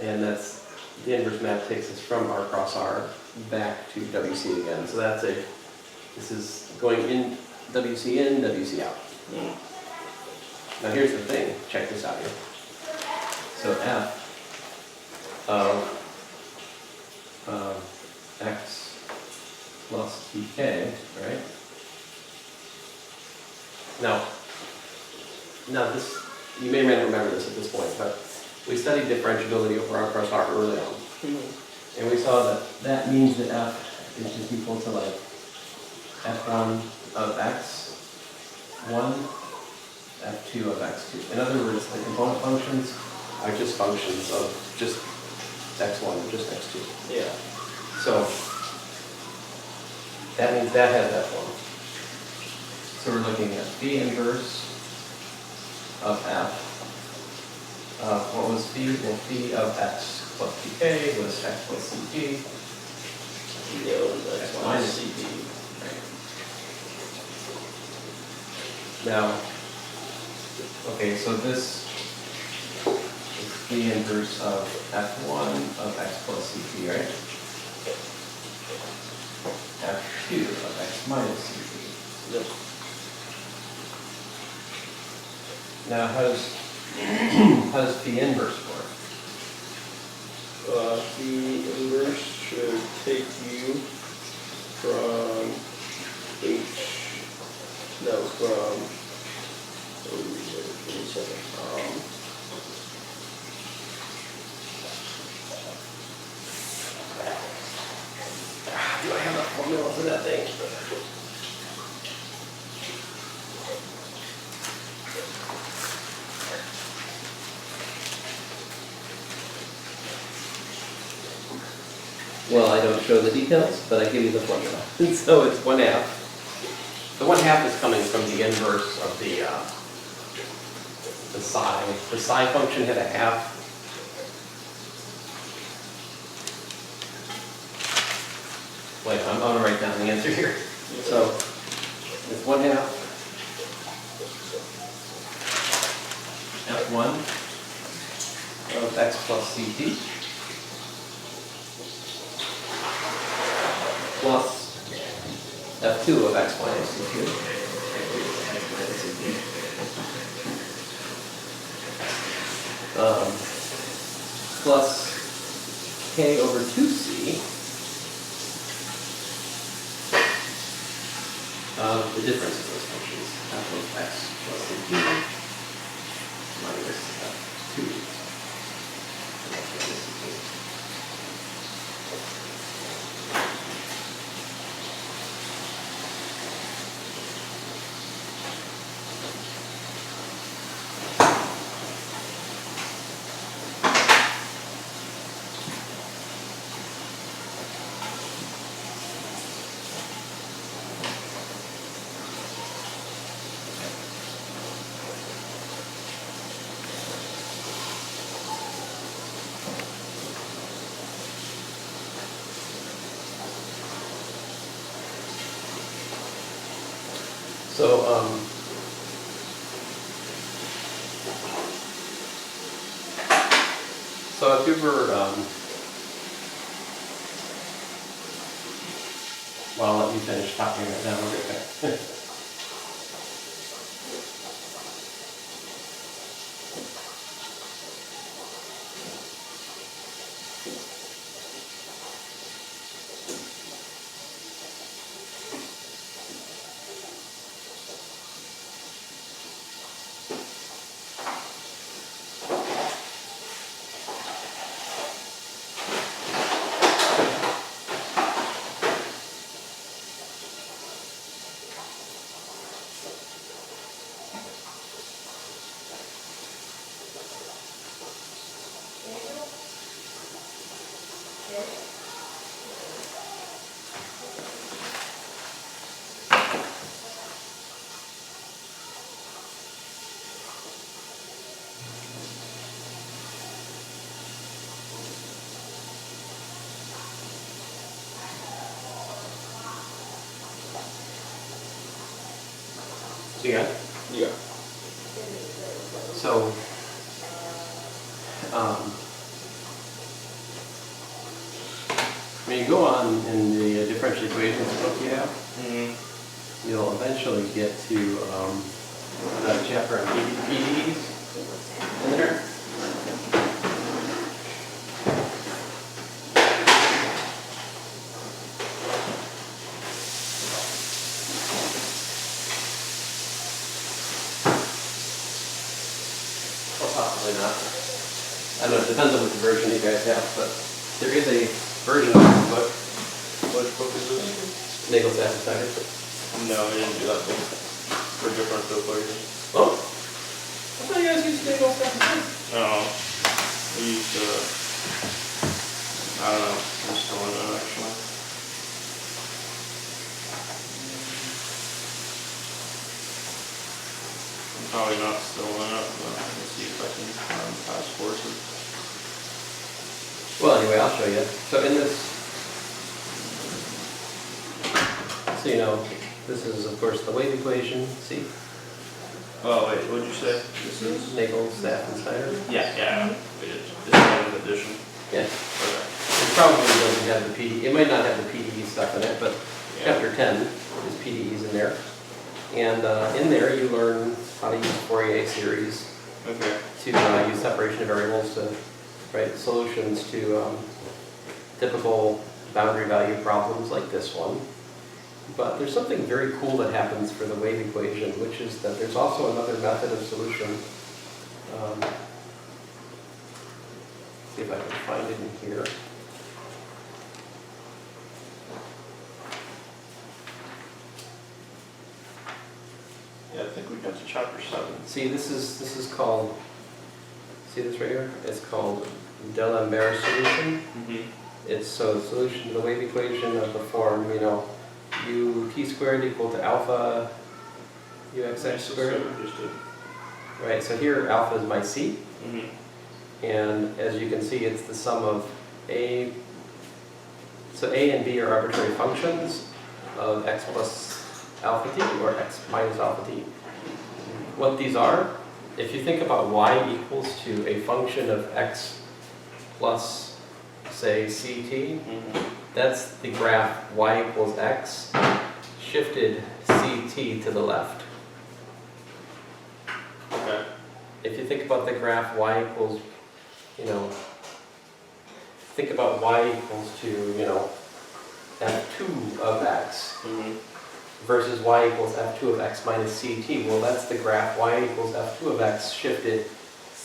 And that's, the inverse map takes us from R cross R back to WC again. So that's this is going in, WC out. Now here's the thing, check this out here. So F of x plus tk, right? Now this, you may or may not remember this at this point, but we studied differentiability over R cross R early on. And we saw that that means that F is just equal to like F1 of x1, F2 of x2. In other words, the component functions are just functions of just x1, just x2. Yeah. So that means that has F1. So we're looking at phi inverse of F. What was phi? Well, phi of x plus pk was x plus ct. Yeah, that's X minus CP. Now, okay, so this is phi inverse of f1 of x plus ct, right? F2 of x minus ct. Yep. Now, how does phi inverse work? The inverse should take you from give me a second. Do I have a formula for that thing? Well, I don't show the details, but I give you the formula. So it's 1/2. The 1/2 is coming from the inverse of the psi. The psi function had a half. Wait, I'm going to write down the answer here. So it's 1/2 f1 of x plus ct plus f2 of x minus ct. Plus k over 2c. The difference of those functions, f of x plus ct minus f2. So if you were, well, I'll let you finish talking right now. Okay. Yeah. Yeah. So, When you go on in the differential equations book you have, Mm-hmm. you'll eventually get to that chapter on PDEs in there. Or possibly not. I don't know, it depends on which version you guys have, but there is a version of this book, Which book is this? Nagel's Appetizer. No, I didn't do that book. For differential equations. Oh? I thought you guys used Nagel's Appetizer. Oh. We used I don't know. I'm still in it actually. I'm probably not still in it, but let's see if I can find past courses. Well, anyway, I'll show you. So in this, so you know, this is of course the wave equation, see? Oh wait, what'd you say? This is? Nagel's, Staff, and Steiner. Yeah. This is an addition. Yeah. Okay. It probably doesn't have the PDE, it might not have the PDE stuff in it, but Yeah. chapter 10 is PDEs in there. And in there you learn how to use Fourier series Okay. to use separation of variables to write solutions to typical boundary value problems like this one. But there's something very cool that happens for the wave equation, which is that there's also another method of solution. See if I can find it in here. Yeah, I think we got to chapter 7. See, this is called, see this right here? It's called D'Alembert solution. Mm-hmm. It's so the solution to the wave equation of the form, you know, ut squared equal to alpha uxx squared. Right, so here alpha is my c, Mm-hmm. and as you can see, it's the sum of a, so a and b are arbitrary functions of x plus alpha t or x minus alpha t. What these are, if you think about y equals to a function of x plus, say, ct, that's the graph y equals x, shifted ct to the left. Okay. If you think about the graph y equals, you know, think about y equals to, you know, f2 of x Mm-hmm. versus y equals f2 of x minus ct. Well, that's the graph y equals f2 of x shifted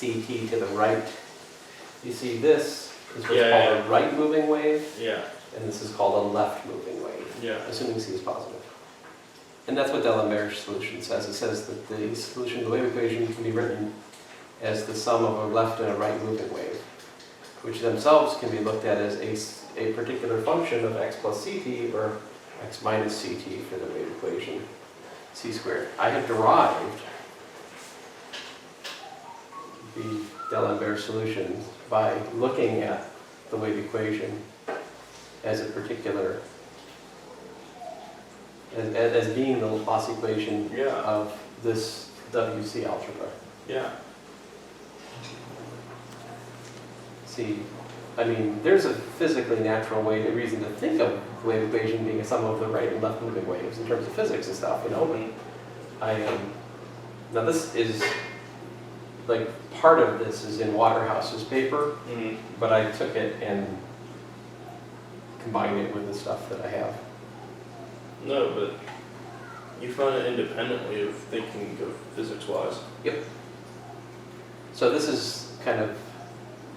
ct to the right. You see this is what's called a right moving wave, Yeah. and this is called a left moving wave, Yeah. assuming c is positive. And that's what D'Alembert's solution says. It says that the solution to the wave equation can be written as the sum of a left and a right moving wave, which themselves can be looked at as a particular function of x plus ct or x minus ct for the wave equation, c squared. I have derived the D'Alembert solution by looking at the wave equation as a particular, as being the Laplace equation Yeah. of this WC algebra. Yeah. See, I mean, there's a physically natural reason to think of the wave equation being a sum of the right and left moving waves in terms of physics and stuff, you know, but now this is, like, part of this is in Waterhouse's paper, Mm-hmm. but I took it and combined it with the stuff that I have. No, but you found it independently of thinking of physics-wise. Yep. So this is kind of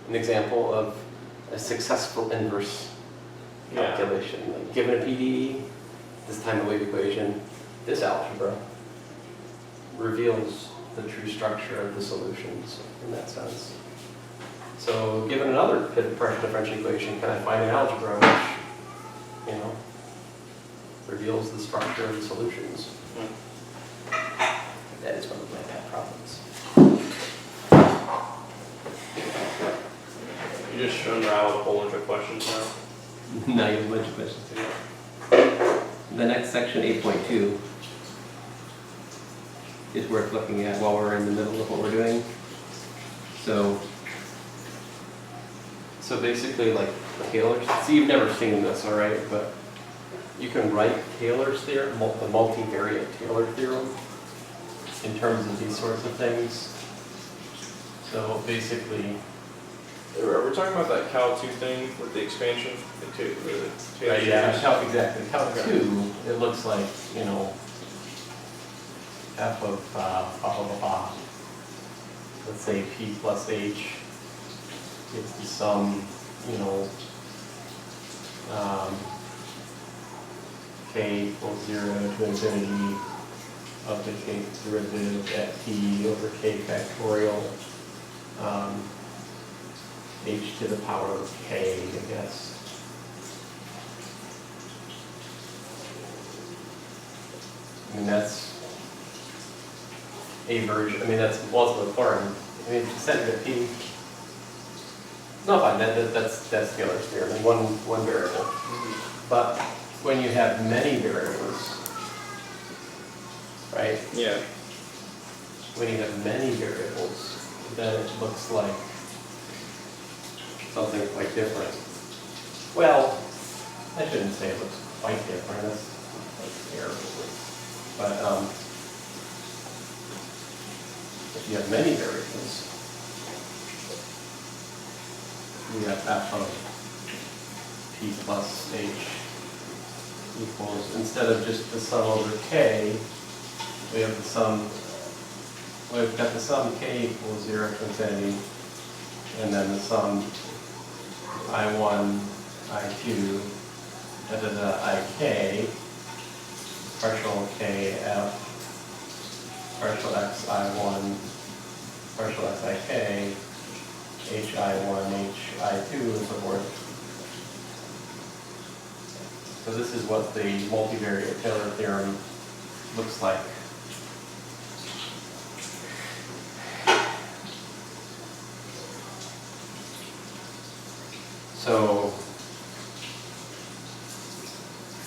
an example of a successful inverse calculation. Like, given a PDE, this time the wave equation, this algebra reveals the true structure of the solutions in that sense. So given another partial differential equation, can I find an algebra which, you know, reveals the structure of the solutions? That is one of my pet problems. You just shown Raoul a whole bunch of questions now. Now you have a bunch of questions to go. The next section, 8.2, is worth looking at while we're in the middle of what we're doing. So So basically like Taylor's, see, you've never seen this, all right, but you can write Taylor's theorem, the multivariate Taylor theorem, in terms of these sorts of things. So basically, Are we talking about that Cal 2 thing with the expansion? right, yeah, exactly. Cal Okay. 2, it looks like, you know, f of blah, blah, blah, blah. Let's say p plus h gives the sum, you know, k equals 0 to infinity of the kth derivative at p over k factorial, h to the power of k, I guess. I mean, that's a version, I mean, that's multiple form. I mean, if you set it at p, no, fine, that's Taylor's theorem, one variable. But when you have many variables, right? Yeah. When you have many variables, then it looks like something quite different. Well, I shouldn't say it looks quite different, that's like terrible. But if you have many variables, we have f of p plus h equals, instead of just the sum over k, we have the sum, we've got the sum k equals 0 to infinity, and then the sum I1, I2, da da da, ik, partial kf, partial x I1, partial x ik, h I1, h I2, and so forth. So this is what the multivariate Taylor theorem looks like. So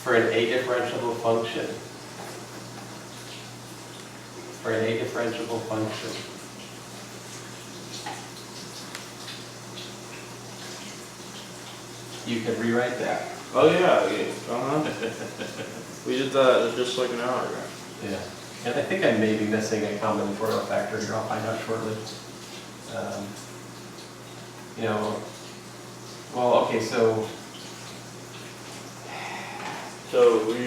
for an a-differentiable function, you can rewrite that. Oh yeah, we did that just like an hour ago. Yeah. And I think I may be missing a combinatorial factor here. I'll find out shortly. You know, well, okay, so we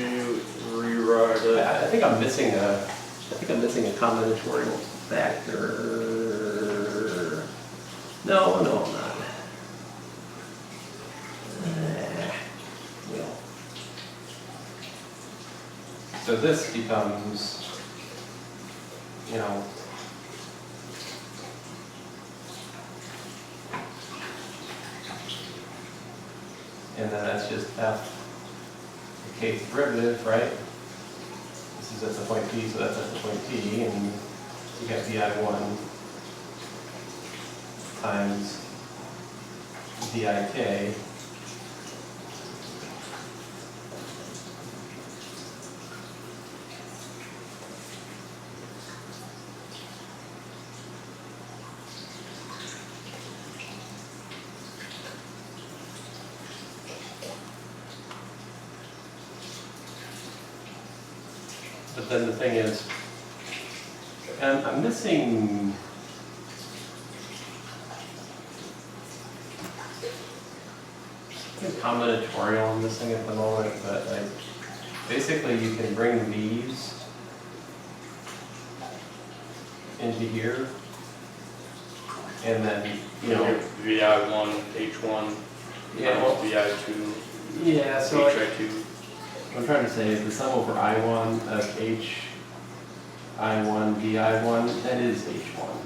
rewrite it. I think I'm missing a combinatorial factor. No, I'm not. Well. So this becomes, you know, and then that's just f, the kth derivative, right? This is at the point P, so that's at the point P, and you got di1 times dik. But then the thing is, and I'm missing, combinatorial I'm missing at the moment, but like, basically you can bring these into here, and then, you know, VI1, H1, yeah, well, VI2, yeah, so like, HI2. what I'm trying to say is the sum over I1 of H I1 VI1, that is H1.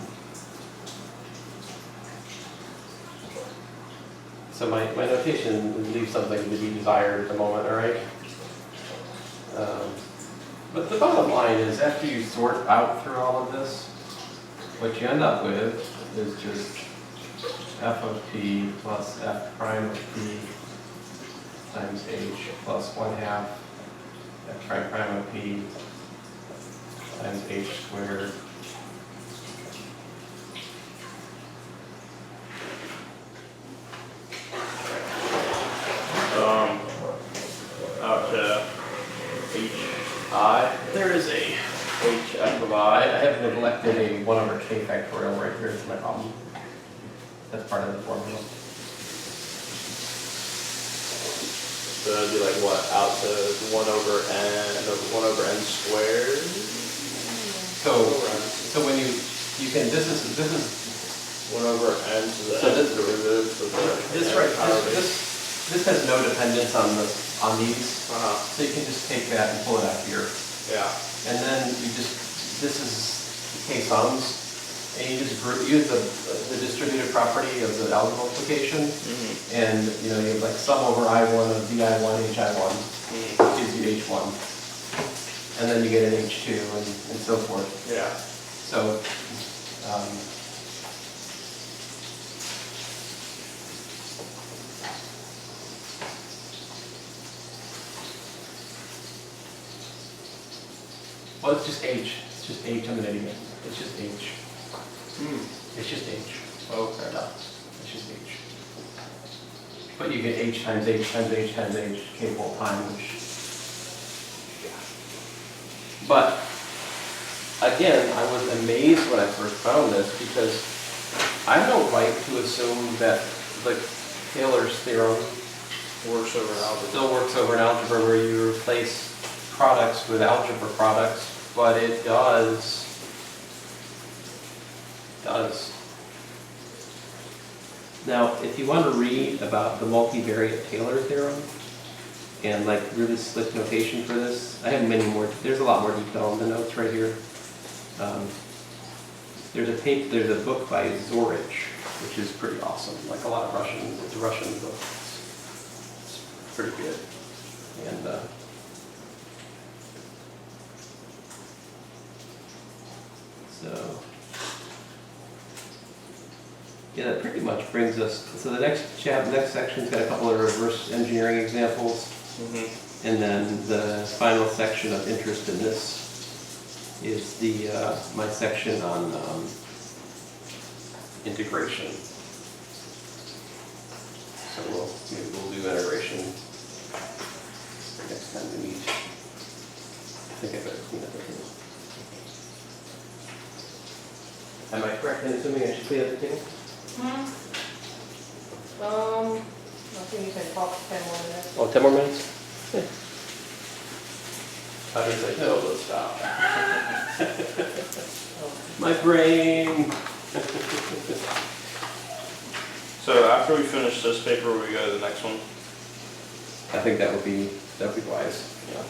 So my notation would leave something to be desired at the moment, all right? But the bottom line is, after you sort out through all of this, what you end up with is just f of p plus f prime of p times h plus 1/2 f prime of p times h squared have neglected a 1 over k factorial right here is my problem. That's part of the formula. So that'd be like what, out to 1 over n squared? So when you can, this is 1 over n to the So nth derivative of the this n right, power this has no dependence on these. Uh-huh, So you can just take that and pull it out here. yeah. And then you just, this is k sums, and you just use the distributed property of the algebra multiplication, and you know, you have like sum over I1 of di1 hi1, gives you h1, and then you get an h2 and so forth. Yeah. So, well, it's just h. It's just h. I'm an idiot. It's just h. It's just h. Okay. No, it's just h. But you get h times h times h times h k whole time, which. But again, I was amazed when I first found this because I have no right to assume that the Taylor's theorem Works over algebra. still works over an algebra where you replace products with algebra products, but it does. Now, if you want to read about the multivariate Taylor theorem and like really slick notation for this, I have many more. There's a lot more detail in the notes right here. There's a book by Zorich, which is pretty awesome. Like a lot of Russian, it's a Russian book. It's pretty good. And so, yeah, that pretty much brings us. So the next section's got a couple of reverse engineering examples, and then the final section of interest in this is the my section on integration. So maybe we'll do integration next time we meet. I think I better clean up the table. Am I correct in assuming I should clean up the table? I think you can talk 10 more minutes. Oh, 10 more minutes? Yeah. How does I know to stop? My brain. So after we finish this paper, we go to the next one. I think that would be wise. Yeah.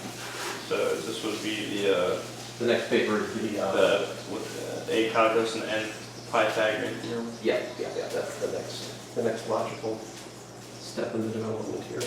So this would be The next paper is with A calculus and N Pythagorean theorem. yeah, that's the next logical step in the development here.